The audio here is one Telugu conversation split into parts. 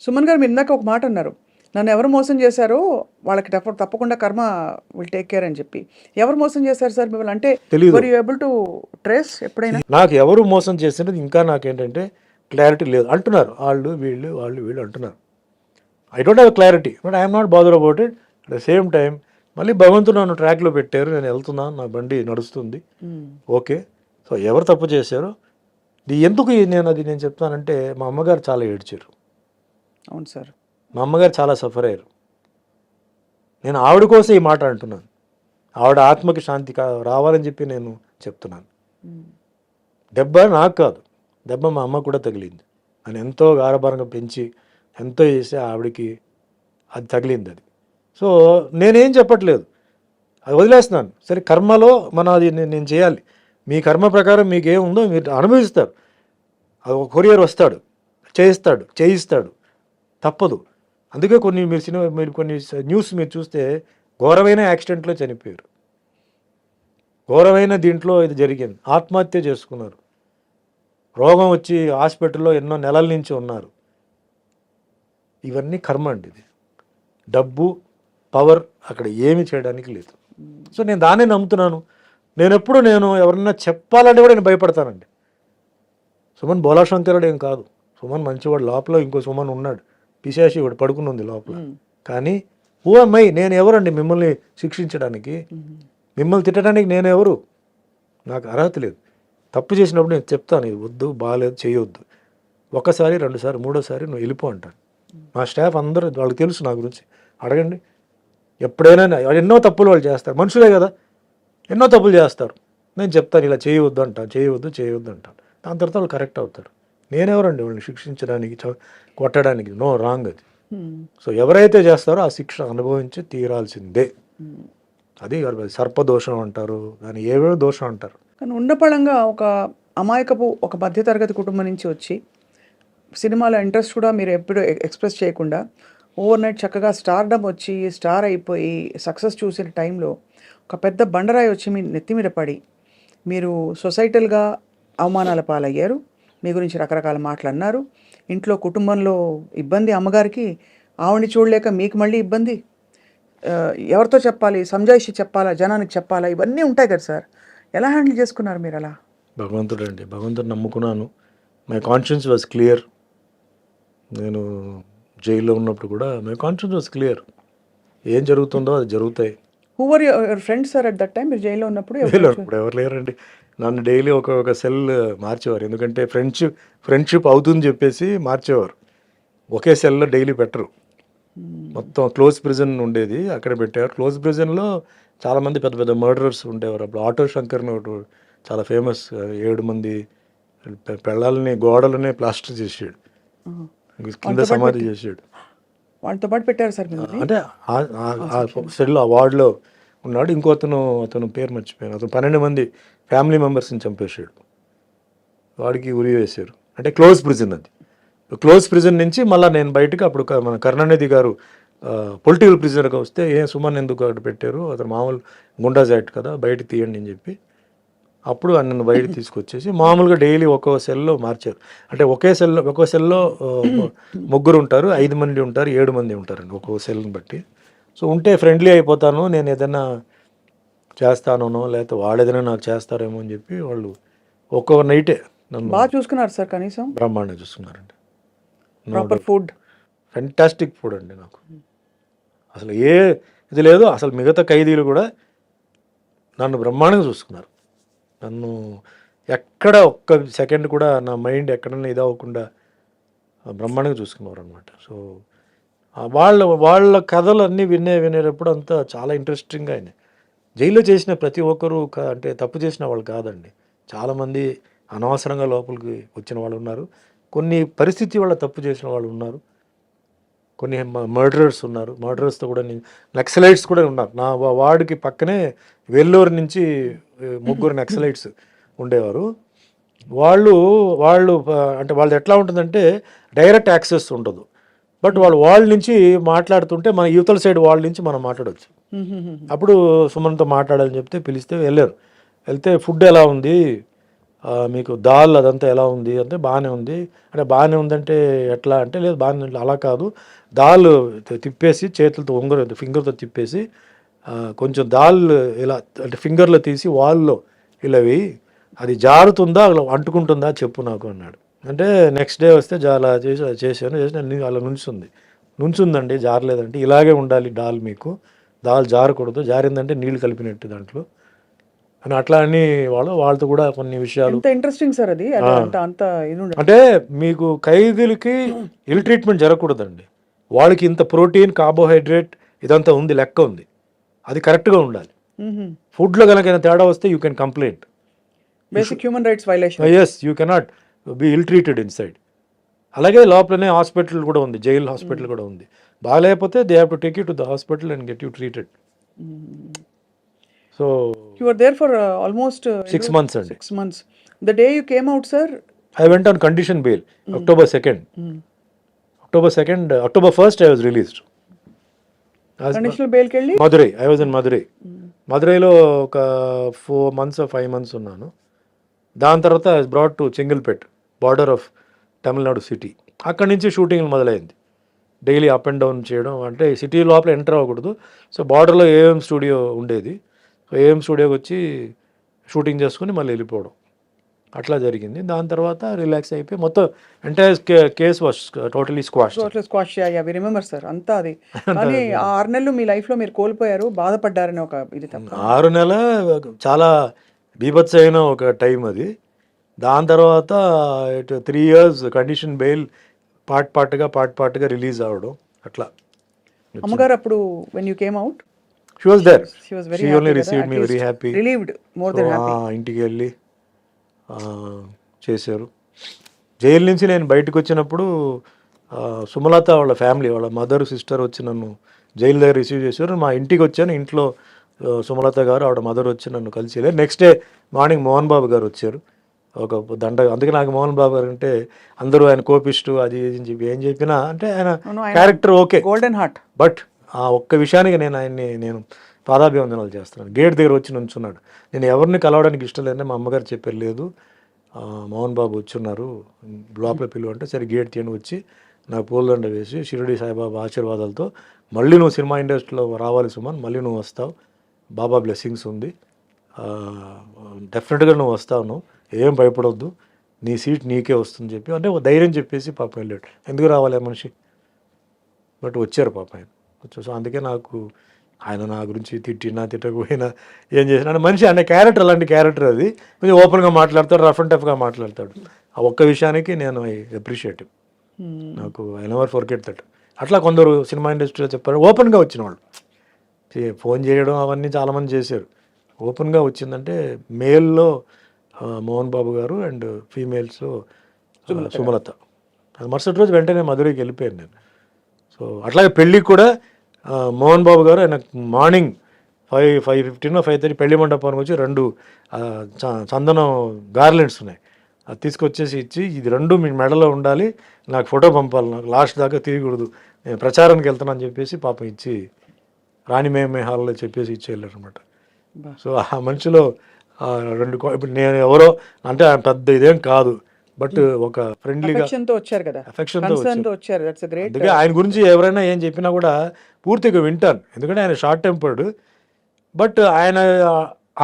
సుమన్ గారు మీరు ఇందాక ఒక మాట అన్నారు, నన్ను ఎవరు మోసం చేశారో వాళ్ళకి తప్పకుండా కర్మ విల్ టేక్ కేర్ అని చెప్పి. ఎవరు మోసం చేశారు సార్ మిమ్మల్ని? అంటే తెలీదు. Were you able to trace ఎప్పుడైనా? నాకు ఎవరు మోసం చేసినది ఇంకా నాకేంటంటే క్లారిటీ లేదు. అంటున్నారు వాళ్ళు వీళ్ళు అంటున్నారు. I don't have clarity, but I'm not bother about it. At the same time మళ్ళీ భగవంతుడు నన్ను ట్రాక్లో పెట్టారు, నేను వెళ్తున్నాను, నా బండి నడుస్తుంది, ఓకే. సో ఎవరు తప్పు చేశారో ఎందుకు నేను చెప్తానంటే, మా అమ్మగారు చాలా ఏడ్చారు. అవును సార్. మా అమ్మగారు చాలా సఫర్ అయ్యారు. నేను ఆవిడ కోసం ఈ మాట అంటున్నాను. ఆవిడ ఆత్మకి శాంతి రావాలని చెప్పి నేను చెప్తున్నాను. దెబ్బ నాకు కాదు, దెబ్బ మా అమ్మ కూడా తగిలింది. నేను ఎంతో గారభారంగా పెంచి ఎంతో చేసి ఆవిడకి అది తగిలింది. అది సో నేనేం చెప్పట్లేదు, అది వదిలేస్తున్నాను. సరే కర్మలో అది నేను చేయాలి. మీ కర్మ ప్రకారం మీకు ఏముందో మీరు అనుభవిస్తారు. అది ఒక కొరియర్ వస్తాడు, చేయిస్తాడు, తప్పదు. అందుకే మీరు కొన్ని న్యూస్ మీరు చూస్తే ఘోరమైన యాక్సిడెంట్లో చనిపోయారు, ఘోరమైన దీంట్లో ఇది జరిగింది, ఆత్మహత్య చేసుకున్నారు, రోగం వచ్చి హాస్పిటల్లో ఎన్నో నెలల నుంచి ఉన్నారు. ఇవన్నీ కర్మ అండి. ఇది డబ్బు పవర్ అక్కడ ఏమి చేయడానికి లేదు. సో నేను దాన్నే నమ్ముతున్నాను. నేను ఎవరన్నా చెప్పాలంటే కూడా నేను భయపడతానండి. సుమన్ బోలాశంకరుడు ఏం కాదు, సుమన్ మంచివాడు. లోపల ఇంకో సుమన్ ఉన్నాడు, పిశాచి వాడు పడుకుని ఉంది లోపల. కానీ ఓ అమ్మాయి నేను ఎవరండి మిమ్మల్ని శిక్షించడానికి, మిమ్మల్ని తిట్టడానికి నేను ఎవరు? నాకు అర్హత లేదు. తప్పు చేసినప్పుడు నేను చెప్తాను, ఇది వద్దు, బాగాలేదు, చేయొద్దు. ఒకసారి, రెండుసారి, మూడోసారి నువ్వు వెళ్ళిపో అంటాను. మా స్టాఫ్ అందరూ వాళ్ళకి తెలుసు నా గురించి, అడగండి. ఎప్పుడైనా ఎన్నో తప్పులు వాళ్ళు చేస్తారు, మనుషులే కదా, ఎన్నో తప్పులు చేస్తారు. నేను చెప్తాను ఇలా చేయవద్దు అంటాను, చేయవద్దు అంటాను. దాని తర్వాత వాళ్ళు కరెక్ట్ అవుతారు. నేనెవరండి వాళ్ళని శిక్షించడానికి, కొట్టడానికి? నో, రాంగ్ అది. సో ఎవరైతే చేస్తారో ఆ శిక్ష అనుభవించి తీరాల్సిందే. అది సర్పదోషం అంటారు, దాన్ని ఏవేవో దోషం అంటారు. కానీ ఉన్నపళంగా ఒక అమాయకపు ఒక మధ్యతరగతి కుటుంబం నుంచి వచ్చి సినిమాలో ఇంట్రెస్ట్ కూడా మీరు ఎప్పుడు ఎక్స్ప్రెస్ చేయకుండా ఓవర్ నైట్ చక్కగా స్టార్డమ్ వచ్చి స్టార్ అయిపోయి సక్సెస్ చూసిన టైంలో ఒక పెద్ద బండరాయి వచ్చి మీ నెత్తి మీద పడి మీరు సొసైటల్గా అవమానాల పాలయ్యారు. మీ గురించి రకరకాల మాటలు అన్నారు. ఇంట్లో కుటుంబంలో ఇబ్బంది, అమ్మగారికి ఆవిడని చూడలేక మీకు మళ్ళీ ఇబ్బంది. ఎవరితో చెప్పాలి, సంజాయిషి చెప్పాలా, జనానికి చెప్పాలా, ఇవన్నీ ఉంటాయి కదా సార్. ఎలా హ్యాండిల్ చేసుకున్నారు మీరు అలా? భగవంతుడు నమ్ముకున్నాను. My conscience was clear. నేను జైల్లో ఉన్నప్పుడు కూడా మై కాన్షియన్స్ వాజ్ క్లియర్. ఏం జరుగుతుందో అది జరుగుతాయి. Who were your friends sir at that time? మీరు జైల్లో ఉన్నప్పుడు ఎవరు లేరండి. నన్ను డైలీ ఒక సెల్ మార్చేవారు, ఎందుకంటే ఫ్రెండ్షిప్ అవుతుందని చెప్పేసి మార్చేవారు. ఒకే సెల్లో డైలీ పెట్టరు. మొత్తం క్లోజ్ ప్రిజన్ ఉండేది, అక్కడ పెట్టేవారు. క్లోజ్ ప్రిజన్లో చాలామంది పెద్ద పెద్ద మర్డరర్స్ ఉండేవారు. అప్పుడు ఆటో శంకర్ని ఒకటి చాలా ఫేమస్, 7 మంది పెళ్ళాలని గోడలనే ప్లాస్టర్ చేసాడు, కింద సమాధి చేసాడు. వాళ్ళతో పాటు పెట్టారు సార్ మీరు? అంటే ఆ సెల్లో ఆ వార్డులో ఉన్నాడు. అతను పేరు మర్చిపోయాను. అతను 12 మంది ఫ్యామిలీ మెంబర్స్ని చంపేశాడు. వాడికి ఉరి వేశారు. అంటే క్లోజ్ ప్రిజన్ అది. క్లోజ్ ప్రిజన్ నుంచి మళ్ళీ నేను బయటకు, అప్పుడు మన కరుణానిధి గారు పొలిటికల్ ప్రిజనర్గా వస్తే సుమన్ ఎందుకు అక్కడ పెట్టారు, అతను మామూలు గుండాజ్ యాక్ట్ కదా, బయట తీయండి అని చెప్పి అప్పుడు నన్ను బయట తీసుకొచ్చేసి మామూలుగా డైలీ ఒక్కో సెల్లో మార్చారు. అంటే ఒక్కో సెల్లో 3 ఉంటారు, 5 మంది ఉంటారు, 7 మంది ఉంటారండి ఒక్కో సెల్ని బట్టి. సో ఉంటే ఫ్రెండ్లీ అయిపోతాను, నేను ఏదైనా చేస్తానో లేకపోతే వాళ్ళు ఏదైనా నాకు చేస్తారేమో అని చెప్పి వాళ్ళు ఒక్కో నైటే నన్ను బాగా చూసుకున్నారు సార్. కనీసం బ్రహ్మాండంగా చూసుకున్నారండి. ప్రాపర్ ఫుడ్, ఫెంటాస్టిక్ ఫుడ్ అండి. నాకు అసలు ఇది లేదు. అసలు మిగతా ఖైదీలు కూడా నన్ను బ్రహ్మాండంగా చూసుకున్నారు. నన్ను ఎక్కడ ఒక్క సెకండ్ కూడా నా మైండ్ ఎక్కడన్నా ఇదవ్వకుండా బ్రహ్మాండంగా చూసుకున్నారు అనమాట. సో వాళ్ళ కథలు అన్నీ వినేటప్పుడు అంతా చాలా ఇంట్రెస్టింగ్గా అయినాయి. జైల్లో చేసిన ప్రతి ఒక్కరూ అంటే తప్పు చేసిన వాళ్ళు కాదండి. చాలామంది అనవసరంగా లోపలికి వచ్చిన వాళ్ళు ఉన్నారు, కొన్ని పరిస్థితి వల్ల తప్పు చేసిన వాళ్ళు ఉన్నారు, కొన్ని మర్డరర్స్ ఉన్నారు. మర్డరర్స్తో కూడా నక్సలైట్స్ కూడా ఉన్నారు. నా వార్డుకి పక్కనే వెల్లూరు నుంచి 3 నక్సలైట్స్ ఉండేవారు. వాళ్ళు అంటే వాళ్ళది ఎట్లా ఉంటుందంటే డైరెక్ట్ యాక్సెస్ ఉండదు, బట్ వాళ్ళ నుంచి మాట్లాడుతుంటే మన యువతల సైడ్ వాళ్ళ నుంచి మనం మాట్లాడవచ్చు. అప్పుడు సుమన్తో మాట్లాడాలని చెప్తే పిలిస్తే వెళ్తే ఫుడ్ ఎలా ఉంది, మీకు దాల్ అదంతా ఎలా ఉంది అంటే బాగానే ఉంది. అంటే బాగానే ఉందంటే ఎట్లా అంటే లేదు బాగానే ఉంది. అలా కాదు, దాల్ తిప్పేసి చేతులతో ఫింగర్తో తిప్పేసి కొంచెం దాల్ ఇలా అంటే ఫింగర్లో తీసి వాల్లో ఇలా వేయి, అది జారుతుందా అలా అంటుకుంటుందా చెప్పు నాకు అన్నాడు. అంటే నెక్స్ట్ డే వస్తే అలా చేశాను అలా నుంచుందండి జారలేదంటే ఇలాగే ఉండాలి దాల్ జారకూడదు, జారిందంటే నీళ్ళు కలిపినట్టు దాంట్లో అని అట్లా అని వాళ్ళతో కూడా కొన్ని విషయాలు. ఎంత ఇంట్రెస్టింగ్ సార్ అది. అంత అంత ఇది ఉండదు. అంటే మీకు ఖైదీలకి ఇల్ ట్రీట్మెంట్ జరగకూడదండి. వాళ్ళకి ఇంత ప్రోటీన్ కార్బోహైడ్రేట్ ఇదంతా ఉంది, లెక్క ఉంది, అది కరెక్ట్గా ఉండాలి. ఫుడ్లో కనుక తేడా వస్తే you can complaint. Basic human rights violation. Yes, you cannot be ill treated inside. అలాగే లోపలనే హాస్పిటల్ కూడా ఉంది, జైల్ హాస్పిటల్ కూడా ఉంది. బాగాలేకపోతే they have to take you to the hospital and get you treated. So you were there for almost 6 months అండి. 6 months. The day you came out, sir, I went on condition bail. October 2nd. October 1st I was released. Conditional bail కి వెళ్ళి Madurai, I was in Madurai. మధురైలో ఒక 4 months 5 months ఉన్నాను. దాని తర్వాత I was brought to Chengalpet, border of Tamil Nadu city. అక్కడి నుంచి షూటింగ్ మొదలైంది. డైలీ అప్ అండ్ డౌన్ చేయడం, అంటే సిటీ లోపల ఎంటర్ అవ్వకూడదు. సో బార్డర్లో ఏఎం స్టూడియో ఉండేది. సో ఏఎం స్టూడియోకి వచ్చి షూటింగ్ చేసుకుని మళ్ళీ వెళ్ళిపోవడం, అట్లా జరిగింది. దాని తర్వాత రిలాక్స్ అయిపోయి మొత్తం entire case was totally squash. We remember sir అంతా అది. కానీ ఆ 6 నెలలు మీ లైఫ్ లో మీరు కోల్పోయారు, బాధపడ్డారని ఒక ఇది తప్ప. 6 నెలల చాలా బీభత్స అయిన ఒక టైం అది. దాని తర్వాత 3 years కండిషన్ బెయిల్ పార్ట్గా రిలీజ్ అవ్వడం అట్లా. అమ్మగారు అప్పుడు when you came out, she was there. she was very she happy only కదా, received at me very least happy. relieved, more than happy. ఇంటికి వెళ్ళి చేశారు. జైలు నుంచి నేను బయటకు వచ్చినప్పుడు సుమలత వాళ్ళ ఫ్యామిలీ, వాళ్ళ మదర్ సిస్టర్ వచ్చి నన్ను జైలు దగ్గర రిసీవ్ చేశారు. మా ఇంటికి వచ్చాను, ఇంట్లో సుమలత గారు ఆవిడ మదర్ వచ్చి నన్ను కలిసి వెళ్ళారు. Next day morning Mohan Babu గారు వచ్చారు, ఒక దండ. అందుకే నాకు మోహన్ బాబు గారు అంటే అందరూ ఆయన కోపిస్టు, అది అని చెప్పి ఏం చెప్పినా అంటే ఆయన character okay, golden heart. But ఆ ఒక్క విషయానికి నేను పాదాభివందనాలు చేస్తున్నాను. గేట్ దగ్గర వచ్చి నుంచున్నాడు. నేను ఎవరిని కలవడానికి ఇష్టం లేదని మా అమ్మగారు చెప్పారు, లేదు మోహన్ బాబు వచ్చున్నారు లోపల పిలువ అంటే, సరే గేట్ తీయని వచ్చి నాకు పూలదండ వేసి షిరిడి సాయిబాబా ఆశీర్వాదాలతో మళ్ళీ నువ్వు సినిమా ఇండస్ట్రీలో రావాలి సుమన్, మళ్ళీ నువ్వు వస్తావు, బాబా బ్లెస్సింగ్స్ ఉంది, డెఫినెట్గా నువ్వు వస్తావు, నువ్వు ఏం భయపడొద్దు, నీ సీట్ నీకే వస్తుంది చెప్పి అంటే ఒక ధైర్యం చెప్పేసి పాపం వెళ్ళాడు. ఎందుకు రావాలి ఆ మనిషి, బట్ వచ్చారు పాప ఆయన వచ్చారు. సో అందుకే నాకు ఆయన నా గురించి తిట్టకపోయినా ఏం చేసినా మనిషి అంటే క్యారెక్టర్, అలాంటి క్యారెక్టర్ అది. కొంచెం ఓపెన్గా మాట్లాడతాడు, రఫ్ అండ్ టఫ్గా మాట్లాడతాడు. ఆ ఒక్క విషయానికి నేను ఐ అప్రిషియేట్, నాకు ఐ నెవర్ ఫర్గెట్ దట్. అట్లా కొందరు సినిమా ఇండస్ట్రీలో చెప్పారు, ఓపెన్గా వచ్చిన వాళ్ళు ఫోన్ చేయడం అవన్నీ చాలామంది చేశారు. ఓపెన్గా వచ్చిందంటే మేల్లో మోహన్ బాబు గారు అండ్ ఫీమేల్స్లో సుమలత. అది మరుసటి రోజు వెంటనే మధురైకి వెళ్ళిపోయాను నేను. సో అట్లాగే పెళ్ళికి కూడా మోహన్ బాబు గారు ఆయన మార్నింగ్ 5:15 or 5:30 పెళ్లి మండపానికి వచ్చి 2 చందనం గార్లెండ్స్ ఉన్నాయి, అది తీసుకొచ్చేసి ఇచ్చి, ఇది 2 మీ మెడలో ఉండాలి, నాకు ఫోటో పంపాలి, నాకు లాస్ట్ దాకా తీయకూడదు, నేను ప్రచారానికి వెళ్తాను అని చెప్పేసి పాపం ఇచ్చి రాణిమేమే హాల్లో చెప్పేసి ఇచ్చి వెళ్ళారు అనమాట. సో ఆ మనిషిలో 2 ఇప్పుడు నేను ఎవరో అంటే పెద్ద ఇదేం కాదు, బట్ ఒక ఫ్రెండ్లీగా వచ్చారు కదా, అఫెక్షన్తో వచ్చారు. That's great. అందుకే ఆయన గురించి ఎవరైనా ఏం చెప్పినా కూడా పూర్తిగా వింటాను, ఎందుకంటే ఆయన షార్ట్ టెంపర్డ్, బట్ ఆయన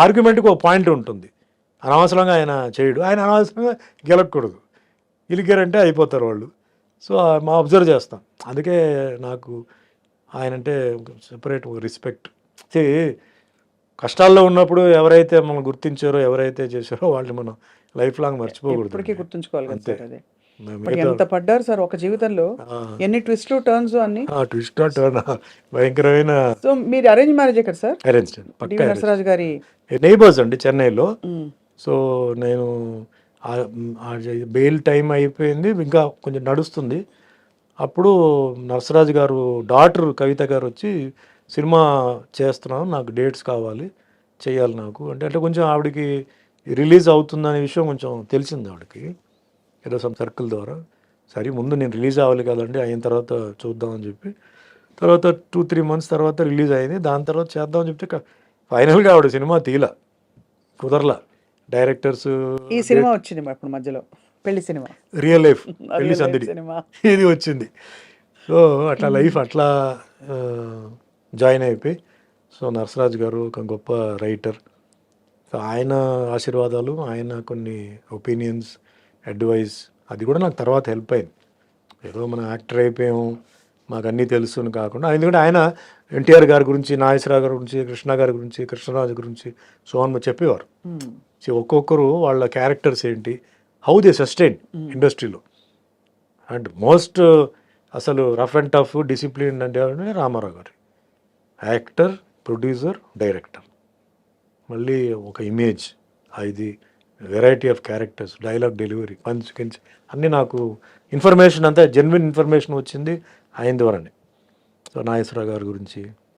ఆర్గ్యుమెంట్కి ఒక పాయింట్ ఉంటుంది. అనవసరంగా ఆయన చేయడు, ఆయన అనవసరంగా గెలకూడదు, గెలికారంటే అయిపోతారు వాళ్ళు. సో మా అబ్జర్వ్ చేస్తాం. అందుకే నాకు ఆయన అంటే సెపరేట్ రెస్పెక్ట్. కష్టాల్లో ఉన్నప్పుడు ఎవరైతే మనం గుర్తించారో, ఎవరైతే చేశారో వాళ్ళని మనం లైఫ్ లాంగ్ మర్చిపోకూడదు, ఇప్పటికీ గుర్తుంచుకోవాలి కదా సార్. అదే ఎంత పడ్డారు సార్ ఒక జీవితంలో, ఎన్ని ట్విస్ట్లు టర్న్స్ అన్ని. ట్విస్ట్ టర్న్ భయంకరమైన. సో మీరు అరేంజ్ మ్యారేజ్ కదా సార్? అరేంజ్ నరసరాజు గారి నైబర్స్ అండి చెన్నైలో. సో నేను బెయిల్ టైం అయిపోయింది, ఇంకా కొంచెం నడుస్తుంది. అప్పుడు నరసరాజు గారు డాటర్ కవిత గారు వచ్చి, సినిమా చేస్తున్నాను, నాకు డేట్స్ కావాలి, చేయాలి నాకు అంటే కొంచెం ఆవిడకి రిలీజ్ అవుతుందనే విషయం కొంచెం తెలిసింది ఆవిడకి ఏదో సమ్ సర్కిల్ ద్వారా. సరే ముందు నేను రిలీజ్ అవ్వాలి కదండి, అయిన తర్వాత చూద్దామని చెప్పి, తర్వాత 2-3 months తర్వాత రిలీజ్ అయింది. దాని తర్వాత చేద్దామని చెప్తే ఫైనల్గా ఆవిడ సినిమా కుదరలా. డైరెక్టర్స్ ఈ సినిమా వచ్చింది అప్పుడు మధ్యలో, పెళ్లి సినిమా. రియల్ లైఫ్ పెళ్లి Real life సందడి సినిమా. ఇది వచ్చింది. సో అట్లా లైఫ్ అట్లా జాయిన్ అయిపోయి, సో నరసరాజు గారు ఒక గొప్ప రైటర్. సో ఆయన ఆశీర్వాదాలు, ఆయన కొన్ని ఒపీనియన్స్, అడ్వైస్, అది కూడా నాకు తర్వాత హెల్ప్ అయింది. ఏదో మనం యాక్టర్ అయిపోయాము మాకు అన్నీ తెలుసు అని కాకుండా, ఎందుకంటే ఆయన ఎన్టీఆర్ గారి గురించి, నాగేశ్వరరావు గారి గురించి, కృష్ణ గారి గురించి, కృష్ణరాజు గురించి సో అని చెప్పేవారు. సో ఒక్కొక్కరు వాళ్ళ క్యారెక్టర్స్ ఏంటి, హౌ దే సస్టైన్ ఇండస్ట్రీలో. అండ్ మోస్ట్ అసలు రఫ్ అండ్ టఫ్ డిసిప్లిన్ అంటే రామారావు గారు, యాక్టర్, ప్రొడ్యూసర్, డైరెక్టర్, మళ్ళీ ఒక ఇమేజ్, ఇది variety of characters, dialogue delivery, punch కించ్ అన్నీ నాకు ఇన్ఫర్మేషన్ అంతా జెన్యున్ ఇన్ఫర్మేషన్ వచ్చింది ఆయన ద్వారానే. సో నాగేశ్వరరావు గారి గురించి,